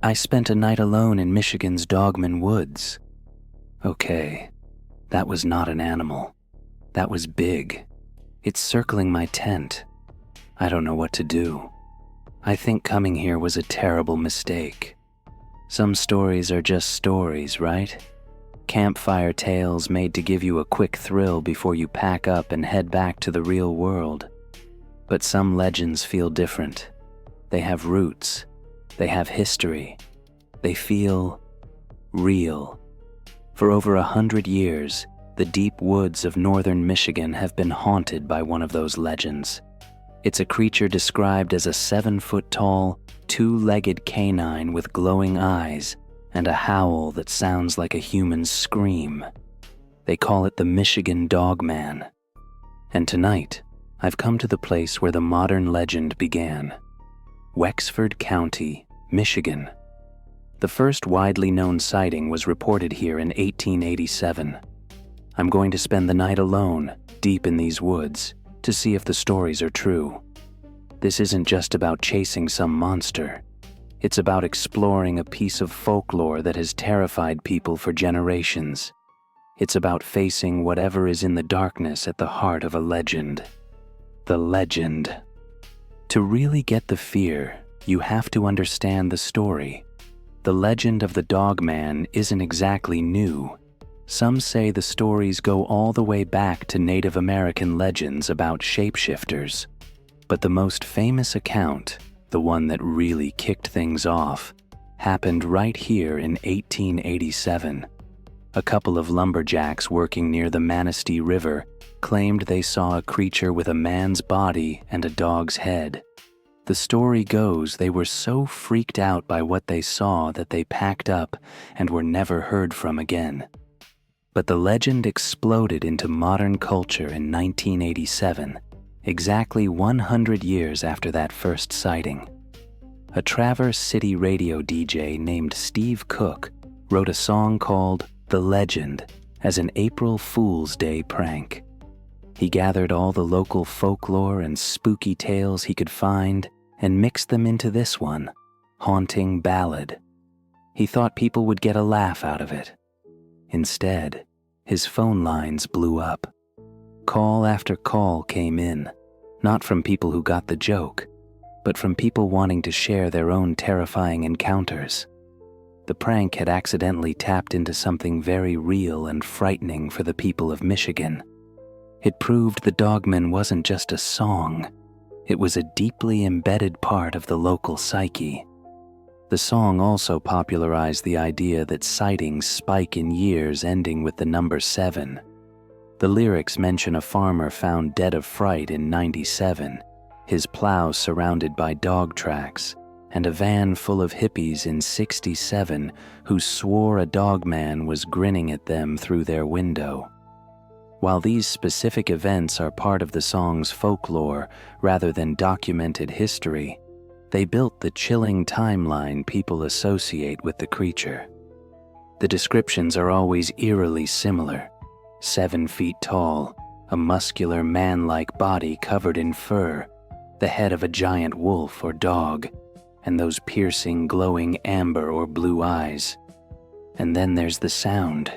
I spent a night alone in Michigan's Dogman Woods. Okay, that was not an animal. That was big. It's circling my tent. I don't know what to do. I think coming here was a terrible mistake. Some stories are just stories, right? Campfire tales made to give you a quick thrill before you pack up and head back to the real world. But some legends feel different. They have roots. They have history. They feel real. For over 100 years, the deep woods of northern Michigan have been haunted by one of those legends. It's a creature described as a 7-foot-tall, 2-legged canine with glowing eyes and a howl that sounds like a human's scream. They call it the Michigan Dogman. And tonight, I've come to the place where the modern legend began. Wexford County, Michigan. The first widely known sighting was reported here in 1887. I'm going to spend the night alone, deep in these woods, to see if the stories are true. This isn't just about chasing some monster. It's about exploring a piece of folklore that has terrified people for generations. It's about facing whatever is in the darkness at the heart of a legend. The legend. To really get the fear, you have to understand the story. The legend of the Dogman isn't exactly new. Some say the stories go all the way back to Native American legends about shapeshifters. But the most famous account, the one that really kicked things off, happened right here in 1887. A couple of lumberjacks working near the Manistee River claimed they saw a creature with a man's body and a dog's head. The story goes they were so freaked out by what they saw that they packed up and were never heard from again. But the legend exploded into modern culture in 1987, exactly 100 years after that first sighting. A Traverse City radio DJ named Steve Cook wrote a song called "The Legend" as an April Fool's Day prank. He gathered all the local folklore and spooky tales he could find and mixed them into this one, haunting ballad. He thought people would get a laugh out of it. Instead, his phone lines blew up. Call after call came in, not from people who got the joke, but from people wanting to share their own terrifying encounters. The prank had accidentally tapped into something very real and frightening for the people of Michigan. It proved the Dogman wasn't just a song. It was a deeply embedded part of the local psyche. The song also popularized the idea that sightings spike in years ending with the number 7. The lyrics mention a farmer found dead of fright in 97, his plow surrounded by dog tracks, and a van full of hippies in 67 who swore a dogman was grinning at them through their window. While these specific events are part of the song's folklore rather than documented history, they built the chilling timeline people associate with the creature. The descriptions are always eerily similar. 7 feet tall, a muscular man-like body covered in fur, the head of a giant wolf or dog, and those piercing, glowing amber or blue eyes. And then there's the sound.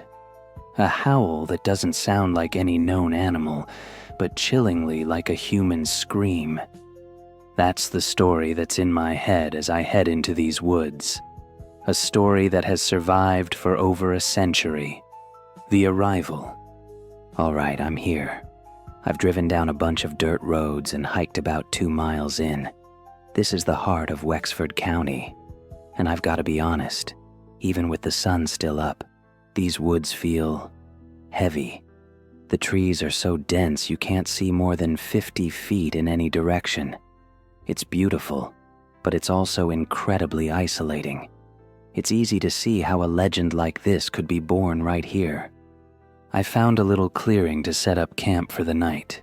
A howl that doesn't sound like any known animal, but chillingly like a human scream. That's the story that's in my head as I head into these woods. A story that has survived for over a century. The arrival. All right, I'm here. I've driven down a bunch of dirt roads and hiked about 2 miles in. This is the heart of Wexford County. And I've got to be honest, even with the sun still up, these woods feel heavy. The trees are so dense you can't see more than 50 feet in any direction. It's beautiful, but it's also incredibly isolating. It's easy to see how a legend like this could be born right here. I found a little clearing to set up camp for the night.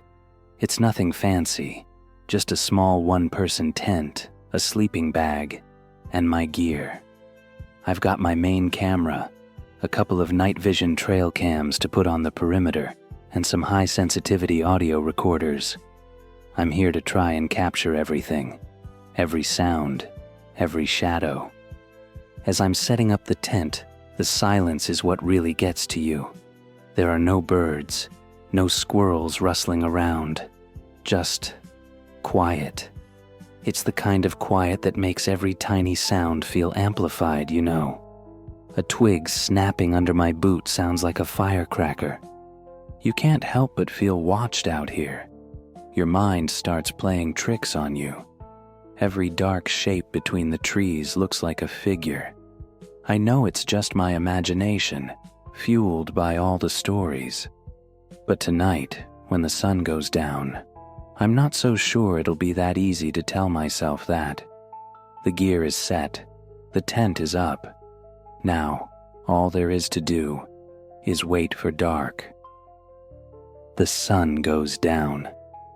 It's nothing fancy, just a small one-person tent, a sleeping bag, and my gear. I've got my main camera, a couple of night vision trail cams to put on the perimeter, and some high-sensitivity audio recorders. I'm here to try and capture everything, every sound, every shadow. As I'm setting up the tent, the silence is what really gets to you. There are no birds, no squirrels rustling around, just quiet. It's the kind of quiet that makes every tiny sound feel amplified, you know. A twig snapping under my boot sounds like a firecracker. You can't help but feel watched out here. Your mind starts playing tricks on you. Every dark shape between the trees looks like a figure. I know it's just my imagination, fueled by all the stories. But tonight, when the sun goes down, I'm not so sure it'll be that easy to tell myself that. The gear is set. The tent is up. Now, all there is to do is wait for dark. The sun goes down.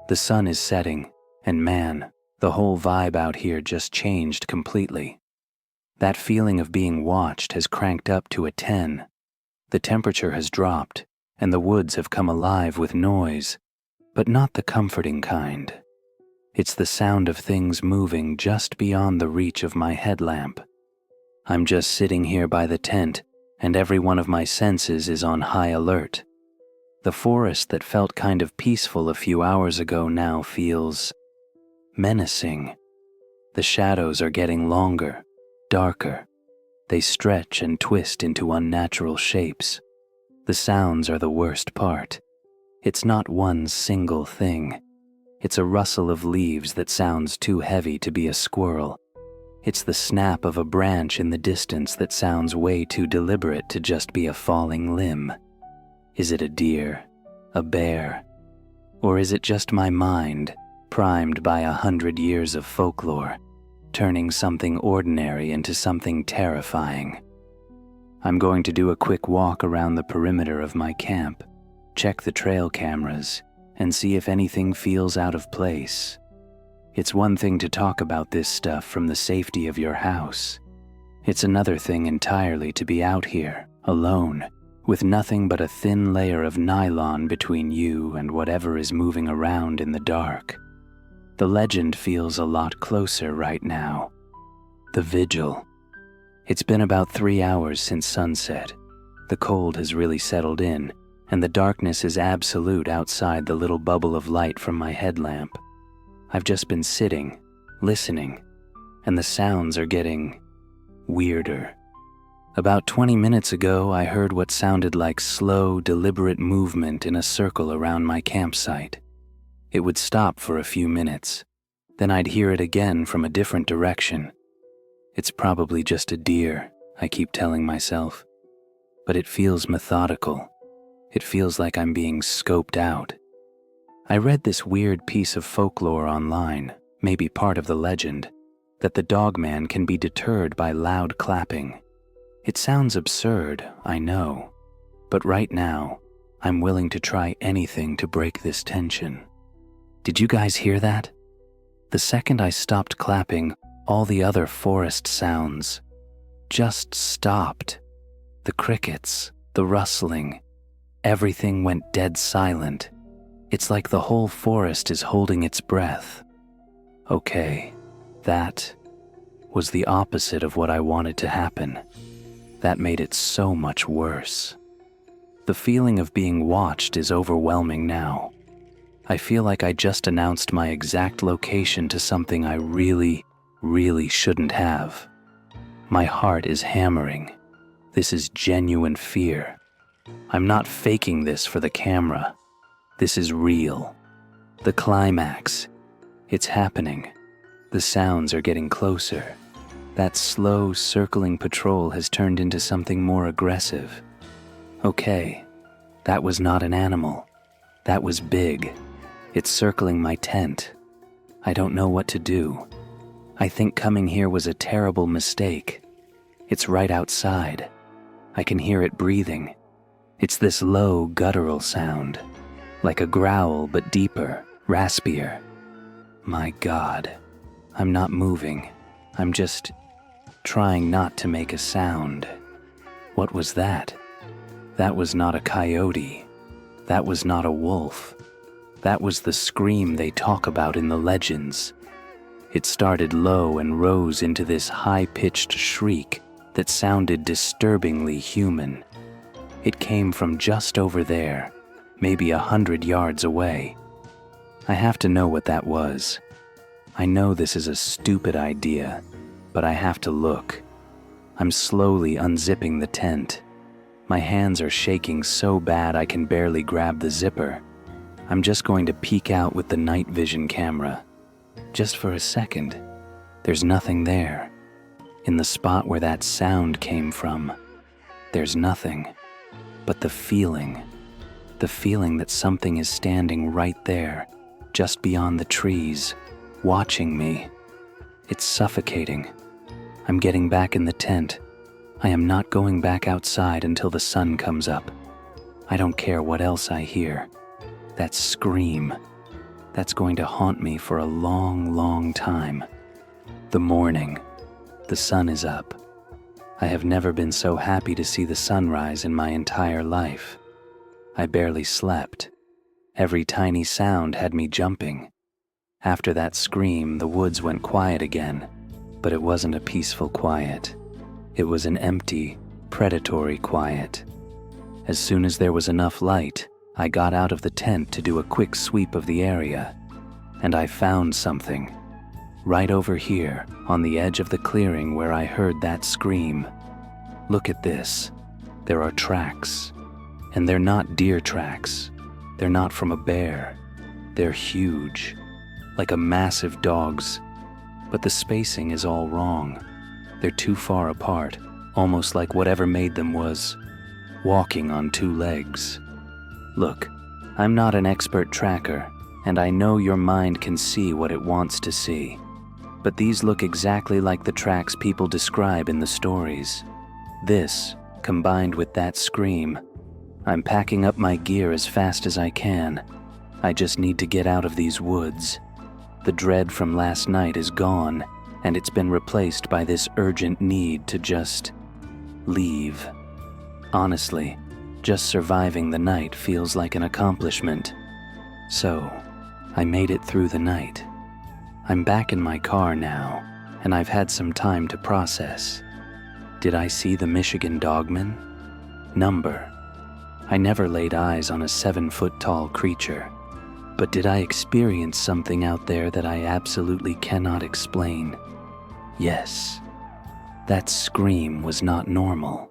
The sun is setting, and man, the whole vibe out here just changed completely. That feeling of being watched has cranked up to a 10. The temperature has dropped, and the woods have come alive with noise, but not the comforting kind. It's the sound of things moving just beyond the reach of my headlamp. I'm just sitting here by the tent, and every one of my senses is on high alert. The forest that felt kind of peaceful a few hours ago now feels menacing. The shadows are getting longer, darker. They stretch and twist into unnatural shapes. The sounds are the worst part. It's not one single thing. It's a rustle of leaves that sounds too heavy to be a squirrel. It's the snap of a branch in the distance that sounds way too deliberate to just be a falling limb. Is it a deer, a bear, or is it just my mind, primed by 100 years of folklore, turning something ordinary into something terrifying? I'm going to do a quick walk around the perimeter of my camp, check the trail cameras, and see if anything feels out of place. It's one thing to talk about this stuff from the safety of your house. It's another thing entirely to be out here, alone, with nothing but a thin layer of nylon between you and whatever is moving around in the dark. The legend feels a lot closer right now. The vigil. It's been about 3 hours since sunset. The cold has really settled in, and the darkness is absolute outside the little bubble of light from my headlamp. I've just been sitting, listening, and the sounds are getting weirder. About 20 minutes ago, I heard what sounded like slow, deliberate movement in a circle around my campsite. It would stop for a few minutes. Then I'd hear it again from a different direction. It's probably just a deer, I keep telling myself. But it feels methodical. It feels like I'm being scoped out. I read this weird piece of folklore online, maybe part of the legend, that the dogman can be deterred by loud clapping. It sounds absurd, I know, but right now, I'm willing to try anything to break this tension. Did you guys hear that? The second I stopped clapping, all the other forest sounds just stopped. The crickets, the rustling, everything went dead silent. It's like the whole forest is holding its breath. Okay, that was the opposite of what I wanted to happen. That made it so much worse. The feeling of being watched is overwhelming now. I feel like I just announced my exact location to something I really shouldn't have. My heart is hammering. This is genuine fear. I'm not faking this for the camera. This is real. The climax. It's happening. The sounds are getting closer. That slow, circling patrol has turned into something more aggressive. Okay, that was not an animal. That was big. It's circling my tent. I don't know what to do. I think coming here was a terrible mistake. It's right outside. I can hear it breathing. It's this low, guttural sound, like a growl but deeper, raspier. My God, I'm not moving. I'm just trying not to make a sound. What was that? That was not a coyote. That was not a wolf. That was the scream they talk about in the legends. It started low and rose into this high-pitched shriek that sounded disturbingly human. It came from just over there, maybe 100 yards away. I have to know what that was. I know this is a stupid idea, but I have to look. I'm slowly unzipping the tent. My hands are shaking so bad I can barely grab the zipper. I'm just going to peek out with the night vision camera. Just for a second. There's nothing there. In the spot where that sound came from, there's nothing. But the feeling that something is standing right there, just beyond the trees, watching me. It's suffocating. I'm getting back in the tent. I am not going back outside until the sun comes up. I don't care what else I hear. That scream, that's going to haunt me for a long, long time. The morning. The sun is up. I have never been so happy to see the sunrise in my entire life. I barely slept. Every tiny sound had me jumping. After that scream, the woods went quiet again, but it wasn't a peaceful quiet. It was an empty, predatory quiet. As soon as there was enough light, I got out of the tent to do a quick sweep of the area, and I found something. Right over here, on the edge of the clearing where I heard that scream. Look at this. There are tracks. And they're not deer tracks. They're not from a bear. They're huge, like a massive dog's. But the spacing is all wrong. They're too far apart, almost like whatever made them was walking on two legs. Look, I'm not an expert tracker, and I know your mind can see what it wants to see. But these look exactly like the tracks people describe in the stories. This, combined with that scream. I'm packing up my gear as fast as I can. I just need to get out of these woods. The dread from last night is gone, and it's been replaced by this urgent need to just leave. Honestly, just surviving the night feels like an accomplishment. So, I made it through the night. I'm back in my car now, and I've had some time to process. Did I see the Michigan Dogman? Number. I never laid eyes on a 7-foot-tall creature. But did I experience something out there that I absolutely cannot explain? Yes. That scream was not normal.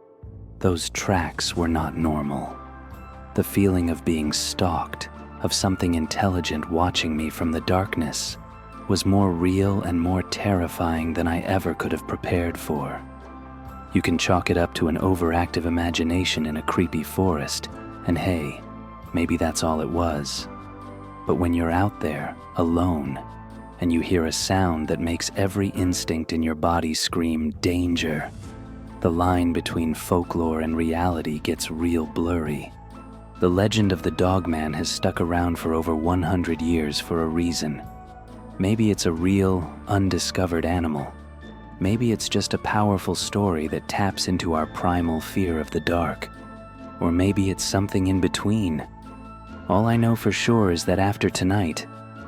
Those tracks were not normal. The feeling of being stalked, of something intelligent watching me from the darkness, was more real and more terrifying than I ever could have prepared for. You can chalk it up to an overactive imagination in a creepy forest, and hey, maybe that's all it was. But when you're out there, alone, and you hear a sound that makes every instinct in your body scream danger, the line between folklore and reality gets real blurry. The legend of the Dogman has stuck around for over 100 years for a reason. Maybe it's a real, undiscovered animal. Maybe it's just a powerful story that taps into our primal fear of the dark. Or maybe it's something in between. All I know for sure is that after tonight,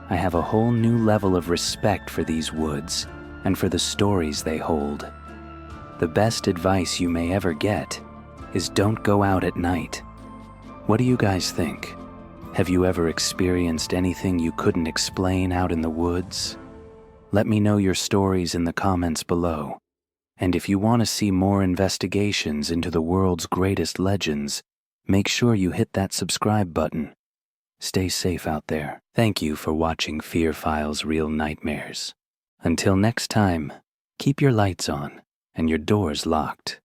I have a whole new level of respect for these woods and for the stories they hold. The best advice you may ever get is don't go out at night. What do you guys think? Have you ever experienced anything you couldn't explain out in the woods? Let me know your stories in the comments below. And if you want to see more investigations into the world's greatest legends, make sure you hit that subscribe button. Stay safe out there. Thank you for watching Fear Files Real Nightmares. Until next time, keep your lights on and your doors locked.